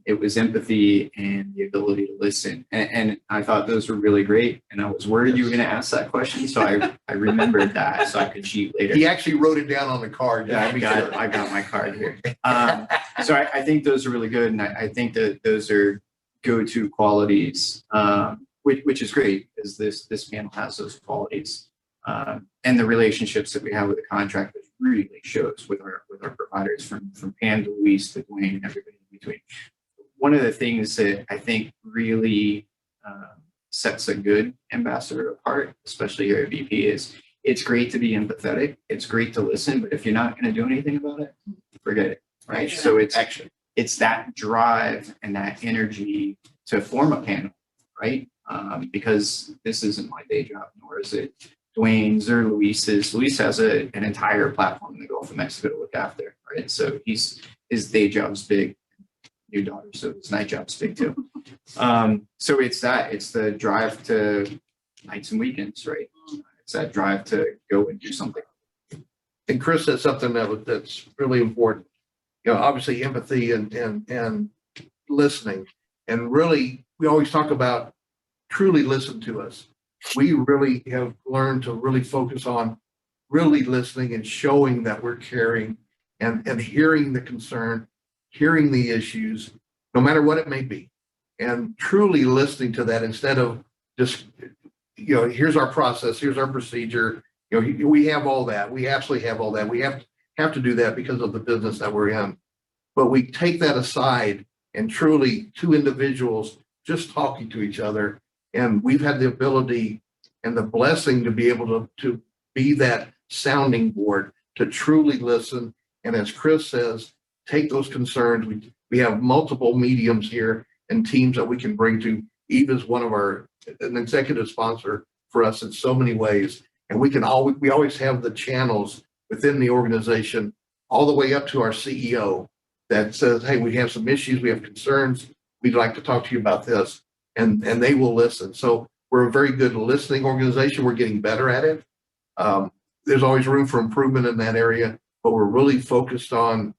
It was empathy and the ability to listen. And I thought those were really great. And I was worried you were going to ask that question. So I remembered that so I could cheat later. He actually wrote it down on the card. Yeah, I got my card here. So I think those are really good. And I think that those are go-to qualities, which is great because this panel has those qualities. And the relationships that we have with the contractors really shows with our providers from Pam to Luis to Duane and everybody in between. One of the things that I think really sets a good ambassador apart, especially here at BP, is it's great to be empathetic. It's great to listen, but if you're not going to do anything about it, forget it. Right. So it's action. It's that drive and that energy to form a panel, right? Because this isn't my day job, nor is it Duane's or Luis's. Luis has an entire platform in the Gulf of Mexico to look after, right? So his day job's big. New daughter, so his night job's big too. So it's the drive to nights and weekends, right? It's that drive to go and do something. And Chris said something that's really important. You know, obviously empathy and listening, and really we always talk about truly listen to us. We really have learned to really focus on really listening and showing that we're caring and hearing the concern, hearing the issues, no matter what it may be, and truly listening to that instead of just, you know, here's our process, here's our procedure. You know, we have all that. We absolutely have all that. We have to do that because of the business that we're in. But we take that aside and truly two individuals just talking to each other. And we've had the ability and the blessing to be able to be that sounding board, to truly listen. And as Chris says, take those concerns. We have multiple mediums here and teams that we can bring to. Eve is an executive sponsor for us in so many ways. And we always have the channels within the organization all the way up to our CEO that says, hey, we have some issues, we have concerns, we'd like to talk to you about this. And they will listen. So we're a very good listening organization. We're getting better at it. There's always room for improvement in that area, but we're really focused on,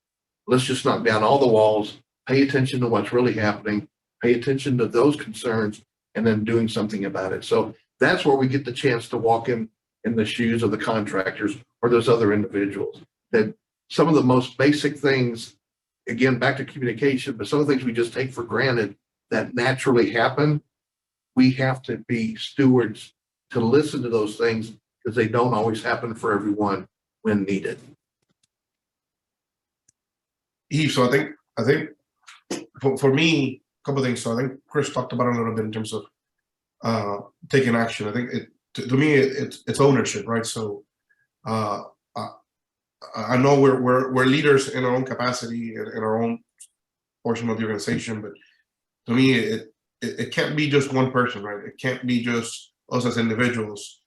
let's just knock down all the walls, pay attention to what's really happening, pay attention to those concerns, and then doing something about it. So that's where we get the chance to walk in the shoes of the contractors or those other individuals. That some of the most basic things, again, back to communication, but some of the things we just take for granted that naturally happen, we have to be stewards to listen to those things because they don't always happen for everyone when needed. Eve, so I think for me, a couple of things. So I think Chris talked about it a little bit in terms of taking action. I think to me it's ownership, right? So I know we're leaders in our own capacity in our own portion of the organization, but to me it can't be just one person, right? It can't be just us as individuals.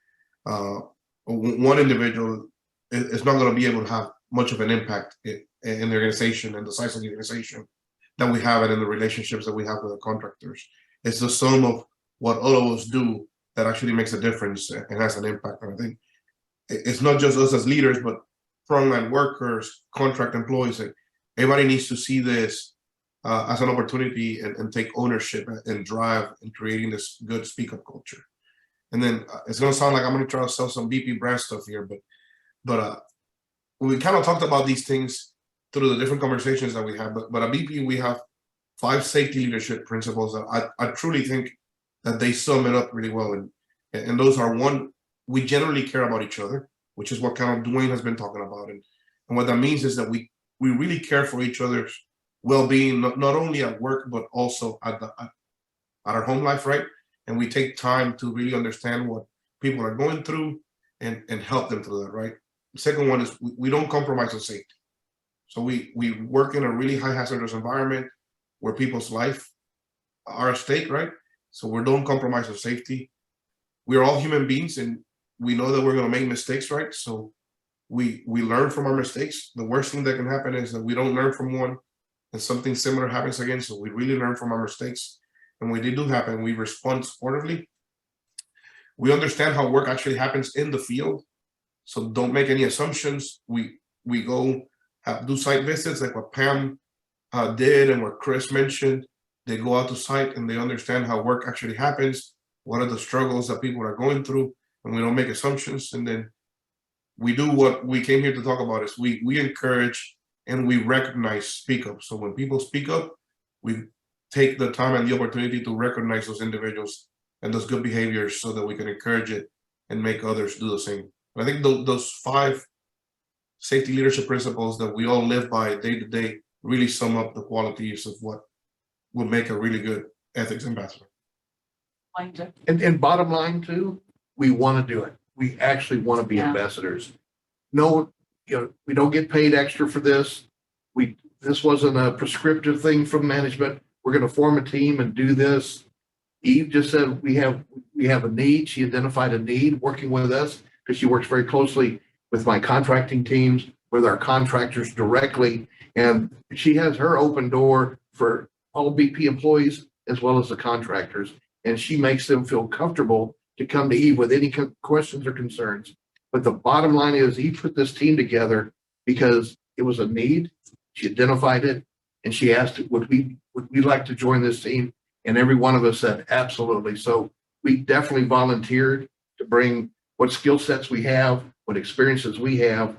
One individual is not going to be able to have much of an impact in the organization and the size of the organization that we have and in the relationships that we have with the contractors. It's the sum of what all of us do that actually makes a difference and has an impact. And I think it's not just us as leaders, but frontline workers, contract employees. Like, everybody needs to see this as an opportunity and take ownership and drive in creating this good speak-up culture. And then it's going to sound like I'm going to try to sell some BP brand stuff here, but we kind of talked about these things through the different conversations that we have. But at BP, we have 5 safety leadership principles that I truly think that they sum it up really well. And those are: 1, we generally care about each other, which is what kind of Duane has been talking about. And what that means is that we really care for each other's well-being, not only at work, but also at our home life, right? And we take time to really understand what people are going through and help them through that, right? The second one is we don't compromise on safety. So we work in a really high hazardous environment where people's life are at stake, right? So we don't compromise on safety. We're all human beings and we know that we're going to make mistakes, right? So we learn from our mistakes. The worst thing that can happen is that we don't learn from one and something similar happens again. So we really learn from our mistakes. And when they do happen, we respond supportively. we understand how work actually happens in the field. So don't make any assumptions. We go do site visits like what Pam did and what Chris mentioned. They go out to site and they understand how work actually happens. What are the struggles that people are going through? And we don't make assumptions. And then we do what we came here to talk about is we encourage and we recognize speak up. So when people speak up, we take the time and the opportunity to recognize those individuals and those good behaviors so that we can encourage it and make others do the same. I think those 5 safety leadership principles that we all live by day to day really sum up the qualities of what will make a really good ethics ambassador. And bottom line too, we want to do it. We actually want to be ambassadors. No, we don't get paid extra for this. This wasn't a prescriptive thing from management. We're going to form a team and do this. Eve just said we have a need. She identified a need working with us because she works very closely with my contracting teams, with our contractors directly. And she has her open door for all BP employees as well as the contractors. And she makes them feel comfortable to come to Eve with any questions or concerns. But the bottom line is Eve put this team together because it was a need. She identified it and she asked, would we like to join this team? And every one of us said, absolutely. So we definitely volunteered to bring what skill sets we have, what experiences we have,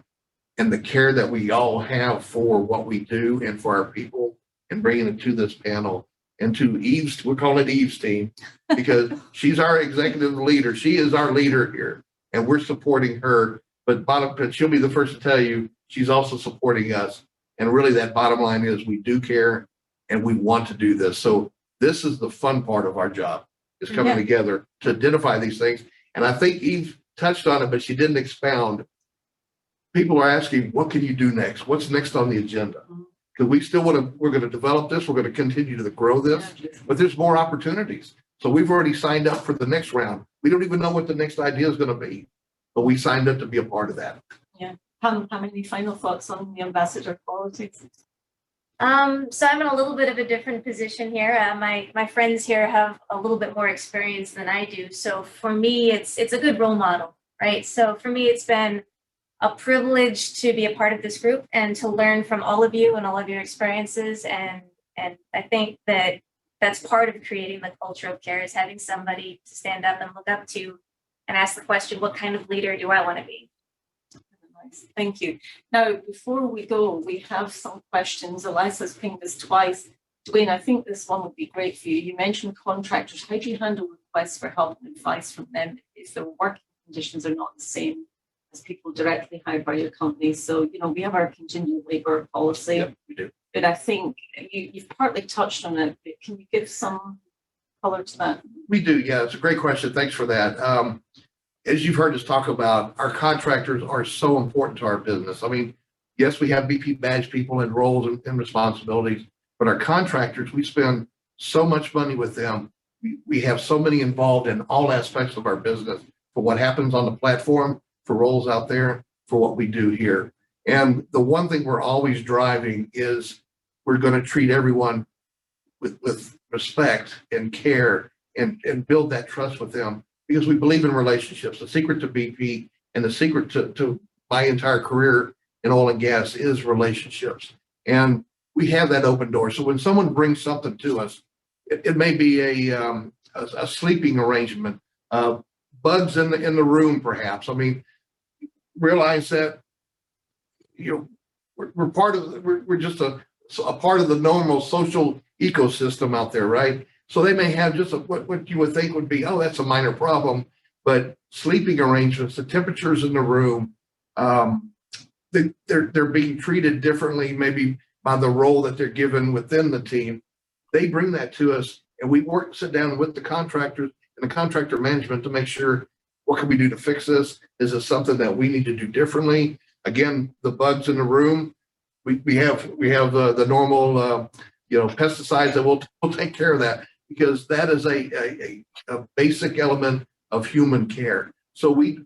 and the care that we all have for what we do and for our people, and bringing it to this panel and to Eve's, we'll call it Eve's team, because she's our executive leader. She is our leader here, and we're supporting her. But she'll be the first to tell you she's also supporting us. And really that bottom line is we do care and we want to do this. So this is the fun part of our job, is coming together to identify these things. And I think Eve touched on it, but she didn't expound. People are asking, what can you do next? What's next on the agenda? Because we still we're going to develop this. We're going to continue to grow this, but there's more opportunities. So we've already signed up for the next round. We don't even know what the next idea is going to be, but we signed up to be a part of that. Yeah. How many final thoughts on the ambassador qualities? So I'm in a little bit of a different position here. My friends here have a little bit more experience than I do. So for me, it's a good role model, right? So for me, it's been a privilege to be a part of this group and to learn from all of you and all of your experiences. And I think that that's part of creating the culture of care, is having somebody to stand up and look up to and ask the question, what kind of leader do I want to be? Nice. Thank you. Now, before we go, we have some questions. Eliza's pinged us twice. Duane, I think this one would be great for you. You mentioned contractors. How do you handle requests for help and advice from them if their working conditions are not the same as people directly hired by your company? So, we have our contingent labor policy. Yep, we do. But I think you've partly touched on it, but can you give some color to that? We do, yeah. It's a great question. Thanks for that. As you've heard us talk about, our contractors are so important to our business. I mean, yes, we have BP badge people and roles and responsibilities, but our contractors, we spend so much money with them. We have so many involved in all aspects of our business, for what happens on the platform, for roles out there, for what we do here. And the one thing we're always driving is we're going to treat everyone with respect and care and build that trust with them, because we believe in relationships. The secret to BP and the secret to my entire career in oil and gas is relationships. And we have that open door. So when someone brings something to us, it may be a sleeping arrangement, bugs in the room, perhaps. I mean, realize that we're part of we're just a part of the normal social ecosystem out there, right? So they may have just what you would think would be, oh, that's a minor problem, but sleeping arrangements, the temperatures in the room, they're being treated differently, maybe by the role that they're given within the team. They bring that to us, and we sit down with the contractors and the contractor management to make sure, what can we do to fix this? Is this something that we need to do differently? Again, the bugs in the room, we have the normal pesticides that we'll take care of that, because that is a basic element of human care. So we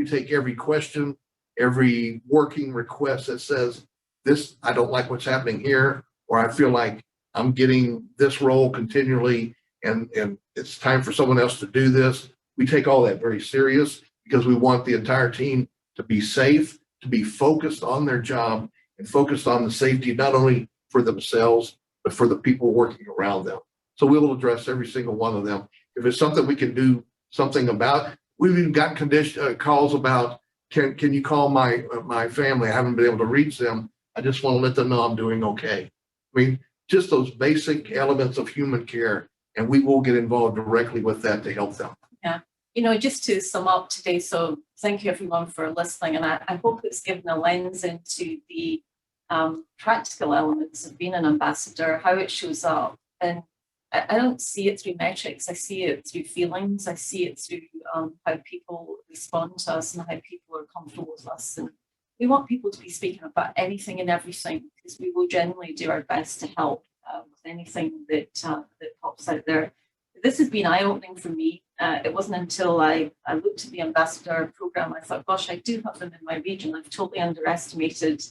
take every question, every working request that says, this, I don't like what's happening here, or I feel like I'm getting this role continually and it's time for someone else to do this. we take all that very serious because we want the entire team to be safe, to be focused on their job and focused on the safety, not only for themselves, but for the people working around them. So we will address every single one of them. If it's something we can do something about, we've even got calls about, can you call my family? I haven't been able to reach them. I just want to let them know I'm doing okay. I mean, just those basic elements of human care, and we will get involved directly with that to help them. Yeah. You know, just to sum up today, so thank you everyone for listening, and I hope it's given a lens into the practical elements of being an ambassador, how it shows up. And I don't see it through metrics, I see it through feelings, I see it through how people respond to us and how people are comfortable with us. And we want people to be speaking about anything and everything, because we will generally do our best to help with anything that pops out there. This has been eye-opening for me. It wasn't until I looked at the ambassador program, I thought, gosh, I do have them in my region. I've totally underestimated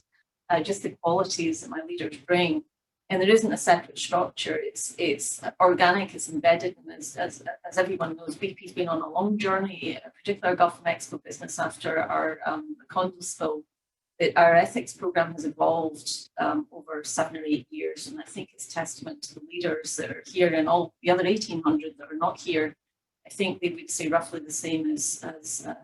just the qualities that my leaders bring. And there isn't a separate structure. It's organic, it's embedded, and as everyone knows, BP's been on a long journey, particularly our Gulf of Mexico business after our condo spill. Our ethics program has evolved over 7 or 8 years, and I think it's testament to the leaders that are here and all the other 1,800 that are not here. I think they would say roughly the same as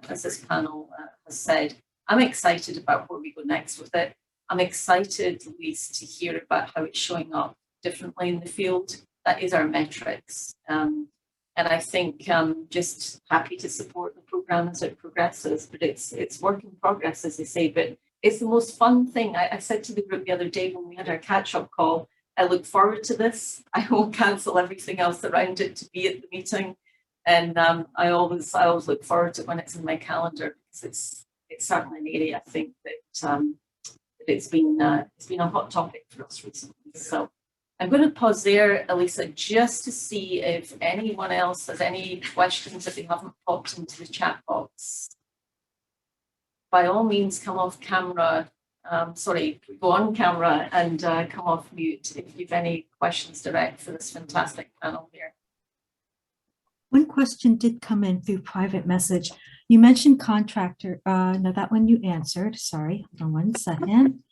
this panel has said. I'm excited about where we go next with it. I'm excited, Luis, to hear about how it's showing up differently in the field. That is our metrics. And I think I'm just happy to support the program as it progresses, but it's work in progress, as they say. But it's the most fun thing. I said to the group the other day when we had our catch-up call, I look forward to this. I won't cancel everything else around it to be at the meeting. And I always look forward to it when it's in my calendar, because it's certainly an area I think that it's been a hot topic for us recently. So I'm going to pause there, Elisa, just to see if anyone else has any questions that they haven't popped into the chat box. By all means, come off camera. Go on camera and come off mute if you've any questions direct for this fantastic panel here. One question did come in through private message. You mentioned contractor. No, that one you answered. Sorry, hold on 1 second.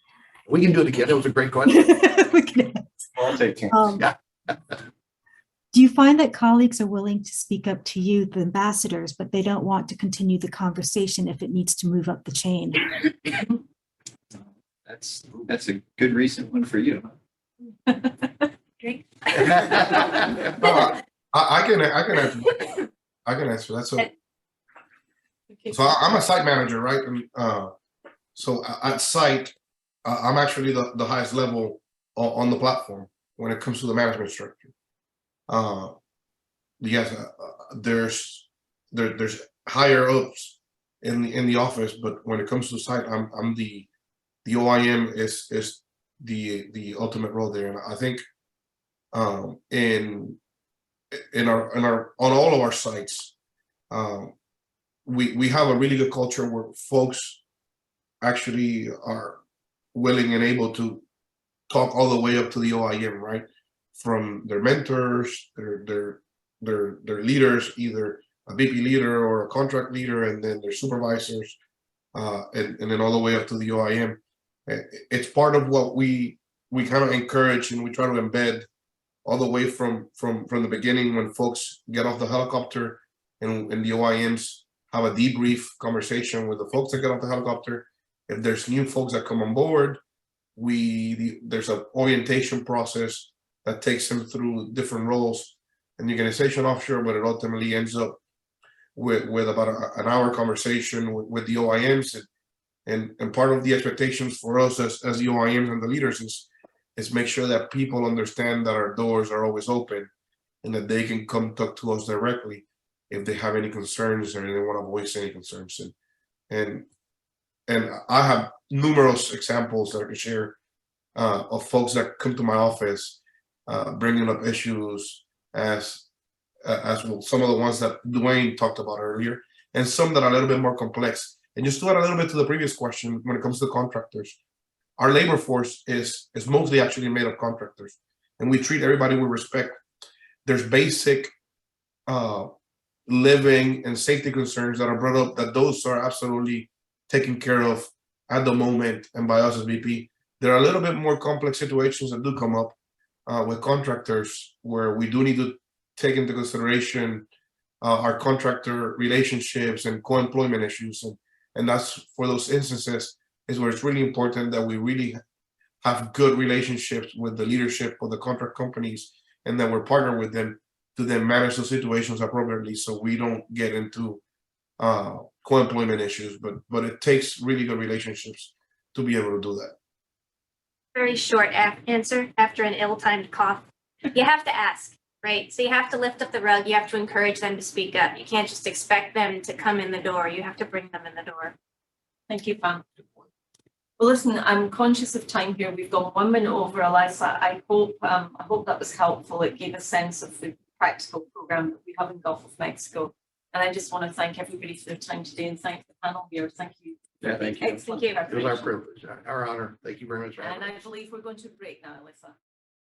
We can do it again. It was a great question. I'll take 10. Yeah. Do you find that colleagues are willing to speak up to you, the ambassadors, but they don't want to continue the conversation if it needs to move up the chain? That's a good recent one for you. Great. I can answer that. So I'm a site manager, right? And so at site, I'm actually the highest level on the platform when it comes to the management structure. Yes, there's higher ups in the office, but when it comes to site, I'm the OIM is the ultimate role there, and I think in our on all of our sites, we have a really good culture where folks actually are willing and able to talk all the way up to the OIM, right? From their mentors, their leaders, either a BP leader or a contract leader, and then their supervisors, and then all the way up to the OIM. It's part of what we kind of encourage and we try to embed all the way from the beginning when folks get off the helicopter and the OIMs have a debrief conversation with the folks that get off the helicopter. If there's new folks that come on board, there's an orientation process that takes them through different roles in the organization offshore, but it ultimately ends up with about an hour conversation with the OIMs. And part of the expectations for us as the OIMs and the leaders is make sure that people understand that our doors are always open and that they can come talk to us directly if they have any concerns or they want to voice any concerns. And I have numerous examples that I can share of folks that come to my office bringing up issues as well, some of the ones that Duane talked about earlier, and some that are a little bit more complex. And just to add a little bit to the previous question, when it comes to contractors, our labor force is mostly actually made of contractors, and we treat everybody with respect. There's basic living and safety concerns that are brought up, that those are absolutely taken care of at the moment and by us as VP. There are a little bit more complex situations that do come up with contractors where we do need to take into consideration our contractor relationships and co-employment issues. And that's for those instances is where it's really important that we really have good relationships with the leadership of the contract companies and that we're partnered with them to then manage those situations appropriately so we don't get into co-employment issues. But it takes really good relationships to be able to do that. Very short answer after an ill-timed cough. You have to ask, right? So you have to lift up the rug. You have to encourage them to speak up. You can't just expect them to come in the door. You have to bring them in the door. Thank you, Pam. Well, listen, I'm conscious of time here. We've gone 1 minute over, Eliza. I hope that was helpful. It gave a sense of the practical program that we have in Gulf of Mexico. And I just want to thank everybody for their time today and thank the panel here. Thank you. Yeah, thank you. Excellent. Thank you. It was our privilege, our honor. Thank you very much. And I believe we're going to break now, Alyssa.